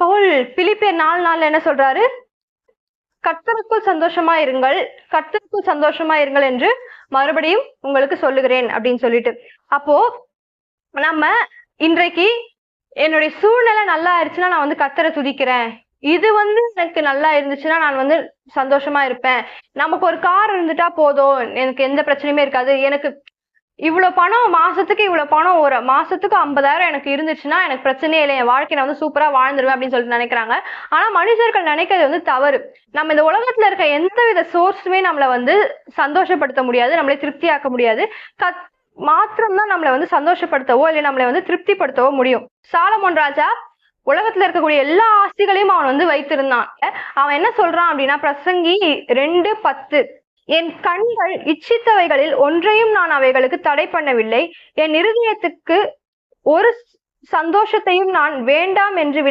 பவுல் பிலிப்பியர் 4:4 என்ன சொல்றாரு? கர்த்தருக்குள் சந்தோஷமா இருங்கள், கர்த்தருக்குள் சந்தோஷமா இருங்கள் என்று மறுபடியும் உங்களுக்கு சொல்லுகிறேன் அப்படின்னு சொல்லிட்டு. அப்போ நம்ம இன்றைக்கு என்னுடைய சூழ்நிலை நல்லா ஆயிடுச்சுன்னா நான் வந்து கர்த்தரை துதிக்கிறேன். இது வந்து எனக்கு நல்லா இருந்துச்சுன்னா நான் வந்து சந்தோஷமா இருப்பேன். நமக்கு ஒரு கார் இருந்துட்டா போதும், எனக்கு எந்த பிரச்சனையுமே இருக்காது. எனக்கு இவ்வளவு பணம் மாசத்துக்கு ஒரு மாசத்துக்கு 50,000 எனக்கு இருந்துச்சுன்னா எனக்கு பிரச்சனையே இல்லை, என் வாழ்க்கையை வந்து சூப்பரா வாழ்ந்துருவேன் அப்படின்னு சொல்லிட்டு நினைக்கிறாங்க. ஆனா மனுஷர்கள் நினைக்கிறது வந்து தவறு. நம்ம இந்த உலகத்துல இருக்க எந்தவித சோர்ஸுமே நம்மளை வந்து சந்தோஷப்படுத்த முடியாது, நம்மளை திருப்தியாக்க முடியாது. மாத்திரம்தான் நம்மளை வந்து சந்தோஷப்படுத்தவோ இல்லை நம்மளை வந்து திருப்திப்படுத்தவோ முடியும். சாலமோன் ராஜா உலகத்துல இருக்கக்கூடிய எல்லா ஆஸ்திகளையும் அவன் வந்து வைத்திருந்தான். அவன் என்ன சொல்றான் அப்படின்னா, பிரசங்கி 2:10, என் கண்கள் இச்சித்தவைகளில் ஒன்றையும் நான் அவைகளுக்கு தடை பண்ணவில்லை, என் இருதயத்துக்கு ஒரு சந்தோஷத்தையும் நான் வேண்டாம் என்று